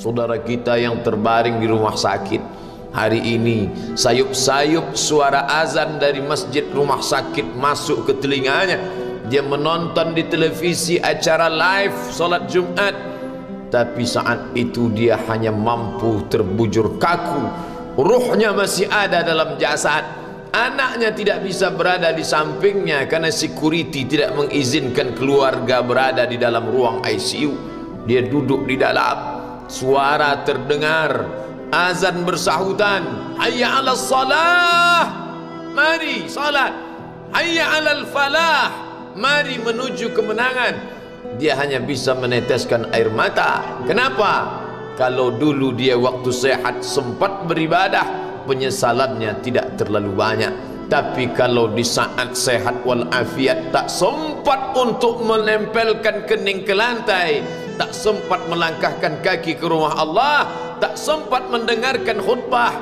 saudara kita yang terbaring di rumah sakit. Hari ini sayup-sayup suara azan dari masjid rumah sakit masuk ke telinganya. Dia menonton di televisi acara live solat Jumat, tapi saat itu dia hanya mampu terbujur kaku. Ruhnya masih ada dalam jasad. Anaknya tidak bisa berada di sampingnya karena security tidak mengizinkan keluarga berada di dalam ruang ICU. Dia duduk di dalam, suara terdengar, azan bersahutan, hayya 'alas salah, mari salat, hayya 'alal falah, mari menuju kemenangan. Dia hanya bisa meneteskan air mata. Kenapa? Kalau dulu dia waktu sehat sempat beribadah, penyesalannya tidak terlalu banyak. Tapi kalau di saat sehat walafiat tak sempat untuk menempelkan kening ke lantai, tak sempat melangkahkan kaki ke rumah Allah, tak sempat mendengarkan khutbah,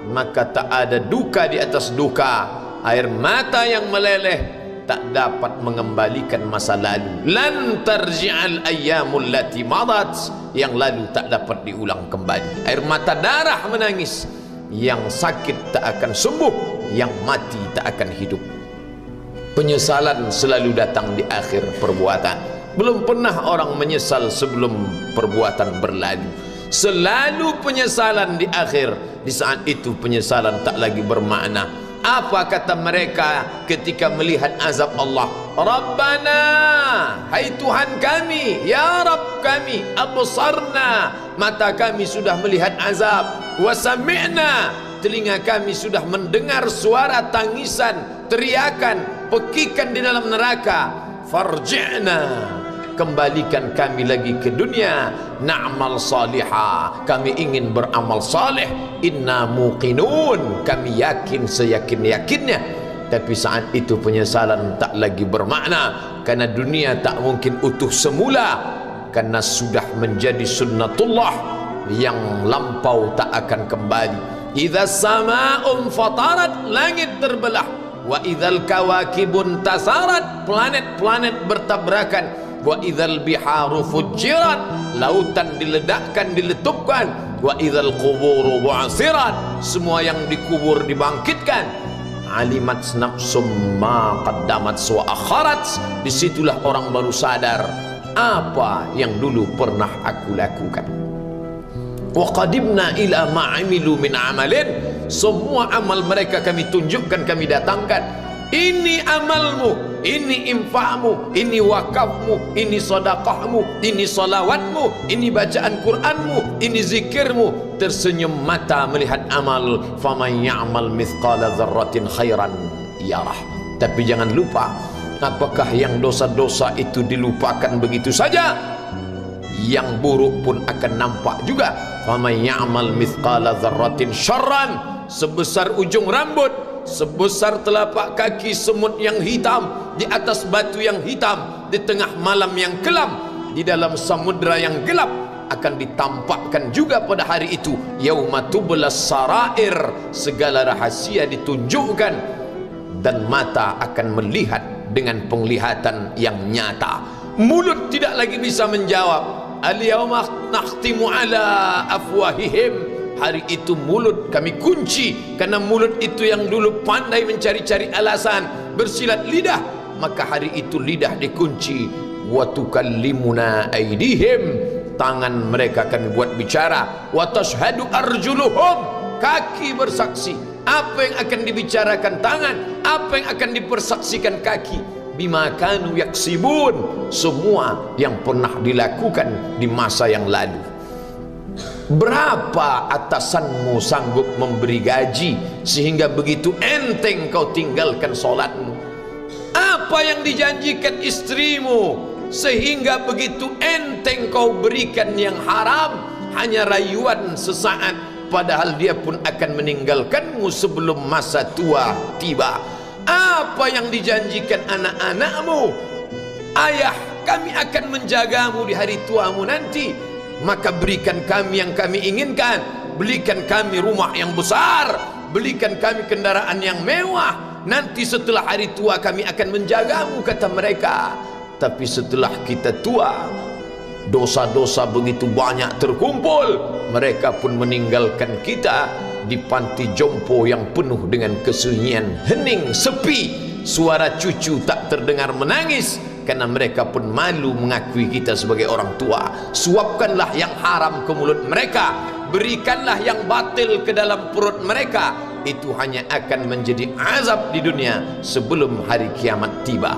maka tak ada duka di atas duka. Air mata yang meleleh tak dapat mengembalikan masa lalu. Lan tarji'al ayyamul lati madat, yang lalu tak dapat diulang kembali. Air mata darah menangis, yang sakit tak akan sembuh, yang mati tak akan hidup. Penyesalan selalu datang di akhir perbuatan. Belum pernah orang menyesal sebelum perbuatan berlalu. Selalu penyesalan di akhir. Di saat itu penyesalan tak lagi bermakna. Apa kata mereka ketika melihat azab Allah? Rabbana, hai Tuhan kami, ya Rabb kami, absarna, mata kami sudah melihat azab, wa sami'na, telinga kami sudah mendengar suara tangisan, teriakan, pekikan di dalam neraka. Farji'na, kembalikan kami lagi ke dunia, na'mal salihah, kami ingin beramal saleh, inna muqinun, kami yakin seyakin-yakinnya. Tapi saat itu penyesalan tak lagi bermakna, karena dunia tak mungkin utuh semula, karena sudah menjadi sunnatullah yang lampau tak akan kembali. Idza sama'un fatarat, langit terbelah, wa idzal kawakibun tasarat, planet-planet bertabrakan, wa idzal biharu fujirat, lautan diledakkan, diletupkan, wa idzal quburu bu'asirat, semua yang dikubur dibangkitkan. Alimat nafsum ma qaddamat wa akharat, disitulah orang baru sadar apa yang dulu pernah aku lakukan. Wa qadimna ila ma amilu min amalin, semua amal mereka kami tunjukkan, kami datangkan. Ini amalmu, ini infakmu, ini wakafmu, ini sedekahmu, ini salawatmu, ini bacaan Qur'anmu, ini zikirmu. Tersenyum mata melihat amal. Faman ya'mal mithqala dzarratin khairan yarah. Tapi jangan lupa, apakah yang dosa-dosa itu dilupakan begitu saja? Yang buruk pun akan nampak juga. Faman ya'mal mithqala dzarratin syarran, sebesar ujung rambut, sebesar telapak kaki semut yang hitam, di atas batu yang hitam, di tengah malam yang kelam, di dalam samudra yang gelap, akan ditampakkan juga pada hari itu. Yauma tublas sarair, segala rahasia ditunjukkan, dan mata akan melihat dengan penglihatan yang nyata. Mulut tidak lagi bisa menjawab. Al-yauma nakhtimu ala afwahihim, hari itu mulut kami kunci, karena mulut itu yang dulu pandai mencari-cari alasan, bersilat lidah, maka hari itu lidah dikunci. Wa tukallimuna aydihim, tangan mereka kami buat bicara. Wa tashhadu arjuluhum, kaki bersaksi. Apa yang akan dibicarakan tangan, apa yang akan dipersaksikan kaki. Bima kanu yaksibun, semua yang pernah dilakukan di masa yang lalu. Berapa atasanmu sanggup memberi gaji sehingga begitu enteng kau tinggalkan solatmu? Apa yang dijanjikan istrimu sehingga begitu enteng kau berikan yang haram, hanya rayuan sesaat, padahal dia pun akan meninggalkanmu sebelum masa tua tiba? Apa yang dijanjikan anak-anakmu? Ayah, kami akan menjagamu di hari tuamu nanti, maka berikan kami yang kami inginkan, belikan kami rumah yang besar, belikan kami kendaraan yang mewah, nanti setelah hari tua kami akan menjagamu, kata mereka. Tapi setelah kita tua, dosa-dosa begitu banyak terkumpul, mereka pun meninggalkan kita di panti jompo yang penuh dengan kesunyian, hening, sepi. Suara cucu tak terdengar menangis karena mereka pun malu mengakui kita sebagai orang tua. Suapkanlah yang haram ke mulut mereka, berikanlah yang batil ke dalam perut mereka. Itu hanya akan menjadi azab di dunia sebelum hari kiamat tiba.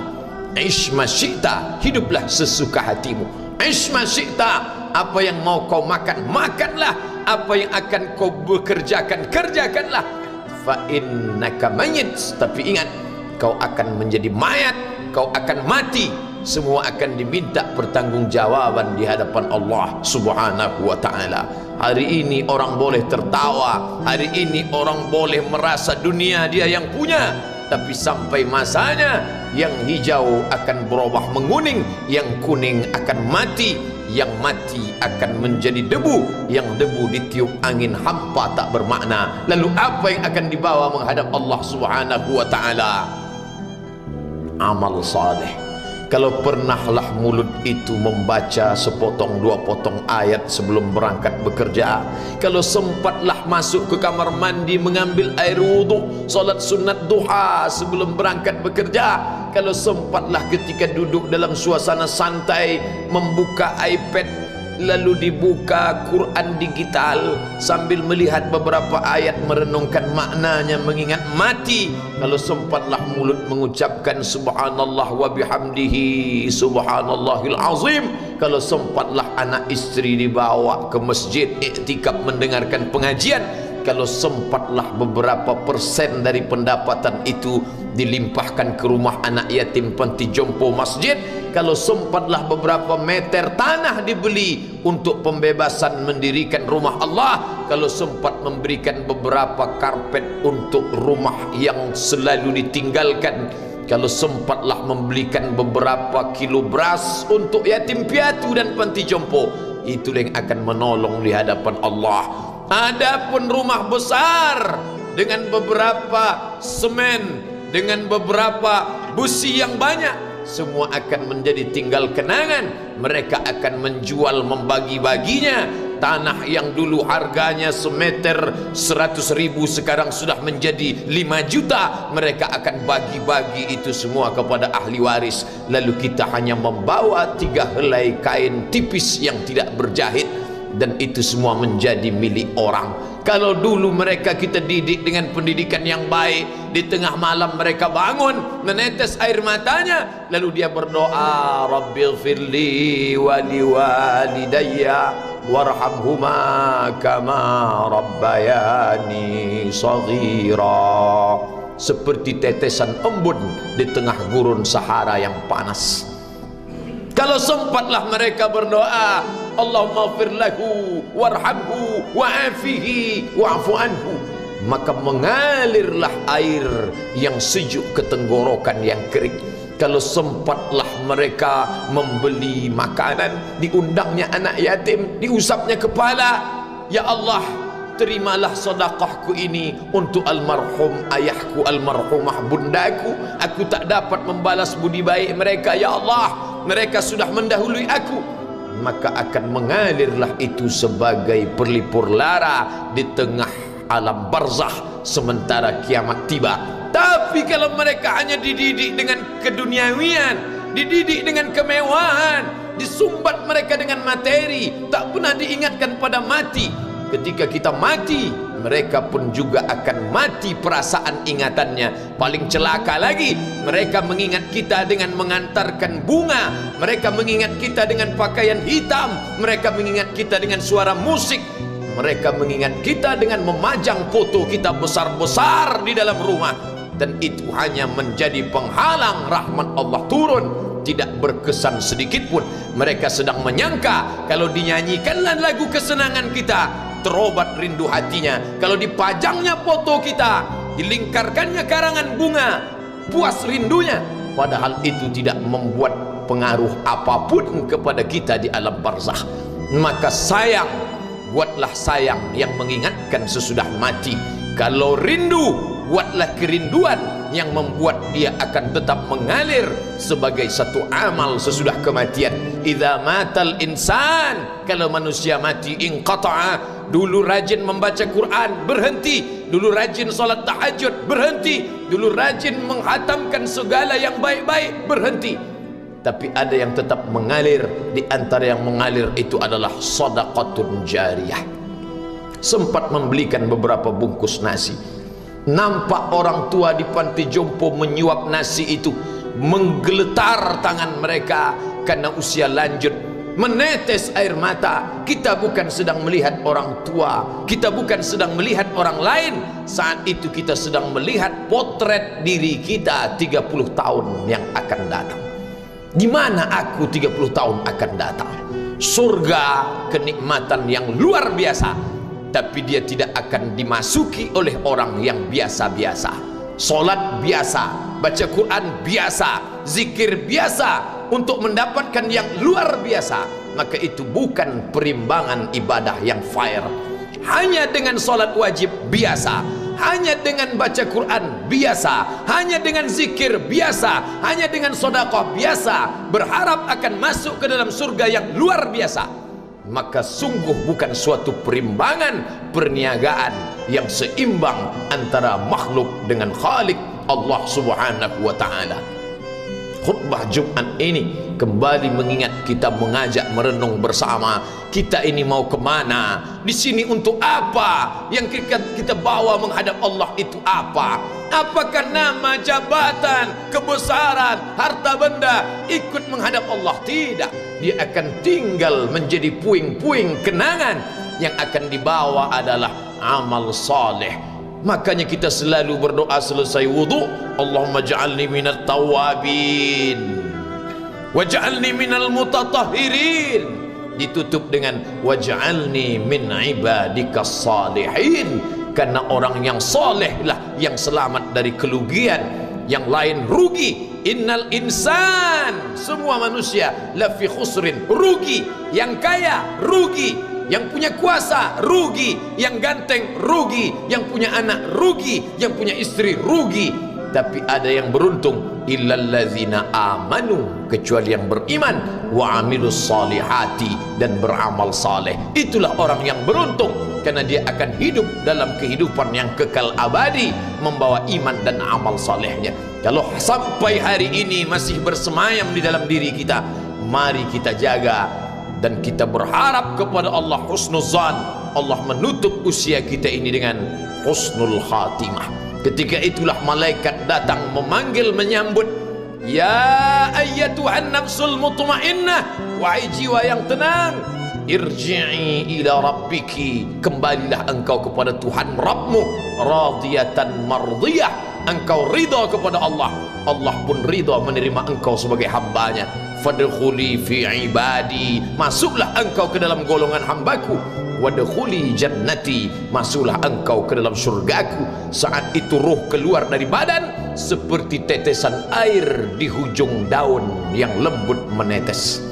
Ish ma syi'ta, hiduplah sesuka hatimu. Ish ma syi'ta, apa yang mau kau makan, makanlah. Apa yang akan kau bekerjakan, kerjakanlah. Fa innaka mayyit, tapi ingat, kau akan menjadi mayat, kau akan mati. Semua akan diminta pertanggungjawaban di hadapan Allah Subhanahu wa ta'ala. Hari ini orang boleh tertawa, hari ini orang boleh merasa dunia dia yang punya, tapi sampai masanya yang hijau akan berubah menguning, yang kuning akan mati, yang mati akan menjadi debu, yang debu ditiup angin hampa tak bermakna. Lalu apa yang akan dibawa menghadap Allah Subhanahu wa ta'ala? Amal saleh. Kalau pernahlah mulut itu membaca sepotong dua potong ayat sebelum berangkat bekerja, kalau sempatlah masuk ke kamar mandi mengambil air wudhu, solat sunat duha sebelum berangkat bekerja, kalau sempatlah ketika duduk dalam suasana santai membuka iPad lalu dibuka Quran digital sambil melihat beberapa ayat, merenungkan maknanya, mengingat mati, kalau sempatlah mulut mengucapkan subhanallah wa bihamdihi subhanallahil azim, kalau sempatlah anak istri dibawa ke masjid iktikaf mendengarkan pengajian, kalau sempatlah beberapa persen dari pendapatan itu dilimpahkan ke rumah anak yatim panti jompo masjid, kalau sempatlah beberapa meter tanah dibeli untuk pembebasan mendirikan rumah Allah, kalau sempat memberikan beberapa karpet untuk rumah yang selalu ditinggalkan, kalau sempatlah membelikan beberapa kilo beras untuk yatim piatu dan panti jompo, itu yang akan menolong di hadapan Allah. Adapun rumah besar dengan beberapa semen, dengan beberapa busi yang banyak, semua akan menjadi tinggal kenangan. Mereka akan menjual, membagi-baginya. Tanah yang dulu harganya semeter 100.000 sekarang sudah menjadi 5 juta. Mereka akan bagi-bagi itu semua kepada ahli waris. Lalu kita hanya membawa 3 helai kain tipis yang tidak berjahit, dan itu semua menjadi milik orang. Kalau dulu mereka kita didik dengan pendidikan yang baik, di tengah malam mereka bangun menetes air matanya, lalu dia berdoa, Rabbighfirli wa liwalidayya warhamhuma kama rabbayani shaghira, seperti tetesan embun di tengah gurun Sahara yang panas. Kalau sempatlah mereka berdoa, Allahumma ighfir lahu warhamhu wa'afihi wa'fu anhu, maka mengalirlah air yang sejuk ke tenggorokan yang kering. Kalau sempatlah mereka membeli makanan, diundangnya anak yatim, diusapnya kepala, ya Allah, terimalah sedekahku ini untuk almarhum ayahku, almarhumah bundaku. Aku tak dapat membalas budi baik mereka, ya Allah, mereka sudah mendahului aku. Maka akan mengalirlah itu sebagai perlipur lara di tengah alam barzakh sementara kiamat tiba. Tapi kalau mereka hanya dididik dengan keduniawian, dididik dengan kemewahan, disumbat mereka dengan materi, tak pernah diingatkan pada mati. Ketika kita mati, mereka pun juga akan mati perasaan ingatannya. Paling celaka lagi, mereka mengingat kita dengan mengantarkan bunga, mereka mengingat kita dengan pakaian hitam, mereka mengingat kita dengan suara musik, mereka mengingat kita dengan memajang foto kita besar-besar di dalam rumah. Dan itu hanya menjadi penghalang rahmat Allah turun, tidak berkesan sedikit pun. Mereka sedang menyangka kalau dinyanyikanlah lagu kesenangan kita, terobat rindu hatinya. Kalau dipajangnya foto kita, dilingkarkannya karangan bunga, puas rindunya. Padahal itu tidak membuat pengaruh apapun kepada kita di alam barzakh. Maka sayang, buatlah sayang yang mengingatkan sesudah mati. Kalau rindu, buatlah kerinduan yang membuat dia akan tetap mengalir sebagai satu amal sesudah kematian. Idza matal insan, kalau manusia mati, inqata'a, dulu rajin membaca Quran berhenti, dulu rajin salat tahajud berhenti, dulu rajin menghatamkan segala yang baik-baik berhenti. Tapi ada yang tetap mengalir. Di antara yang mengalir itu adalah shadaqatun jariyah. Sempat membelikan beberapa bungkus nasi, nampak orang tua di panti jompo menyuap nasi itu, menggeletar tangan mereka karena usia lanjut, menetes air mata. Kita bukan sedang melihat orang tua, kita bukan sedang melihat orang lain, saat itu kita sedang melihat potret diri kita 30 tahun yang akan datang. Di mana aku 30 tahun akan datang? Surga, kenikmatan yang luar biasa, tapi dia tidak akan dimasuki oleh orang yang biasa-biasa. Solat biasa, baca Quran biasa, zikir biasa, untuk mendapatkan yang luar biasa, maka itu bukan perimbangan ibadah yang fair. Hanya dengan solat wajib biasa, hanya dengan baca Quran biasa, hanya dengan zikir biasa, hanya dengan sedekah biasa, berharap akan masuk ke dalam surga yang luar biasa, maka sungguh bukan suatu perimbangan perniagaan yang seimbang antara makhluk dengan Khalik Allah Subhanahu wa taala. Khutbah Jumat ini kembali mengingat kita, mengajak merenung bersama. Kita ini mau kemana? Di sini untuk apa? Yang kita bawa menghadap Allah itu apa? Apakah nama, jabatan, kebesaran, harta benda ikut menghadap Allah? Tidak. Dia akan tinggal menjadi puing-puing kenangan. Yang akan dibawa adalah amal saleh. Makanya kita selalu berdoa selesai wudu, Allahumma ja'alni minat tawabin waj'alni minal mutatahhirin, ditutup dengan waj'alni min ibadikas salihin, karena orang yang saleh lah yang selamat dari kerugian, yang lain rugi. Innal insan, semua manusia lafi khusrin, rugi. Yang kaya rugi, yang punya kuasa rugi, yang ganteng rugi, yang punya anak rugi, yang punya istri rugi. Tapi ada yang beruntung, illallazina amanu, kecuali yang beriman, wa amilus salihati, dan beramal saleh. Itulah orang yang beruntung, karena dia akan hidup dalam kehidupan yang kekal abadi, membawa iman dan amal salehnya. Kalau sampai hari ini masih bersemayam di dalam diri kita, mari kita jaga dan kita berharap kepada Allah husnuzan. Allah menutup usia kita ini dengan husnul khatimah. Ketika itulah malaikat datang memanggil, menyambut, ya ayyatuhan nafsul mutmainnah, wahai jiwa yang tenang, irji'i ila rabbiki, kembalilah engkau kepada Tuhan Rabbmu, radiyatan mardiyah, engkau ridha kepada Allah, Allah pun ridha menerima engkau sebagai hambanya. Fadkhuli fi ibadi, masuklah engkau ke dalam golongan hambaku. Wadkhuli jannati, masuklah engkau ke dalam surgaku. Saat itu ruh keluar dari badan seperti tetesan air di hujung daun yang lembut menetes.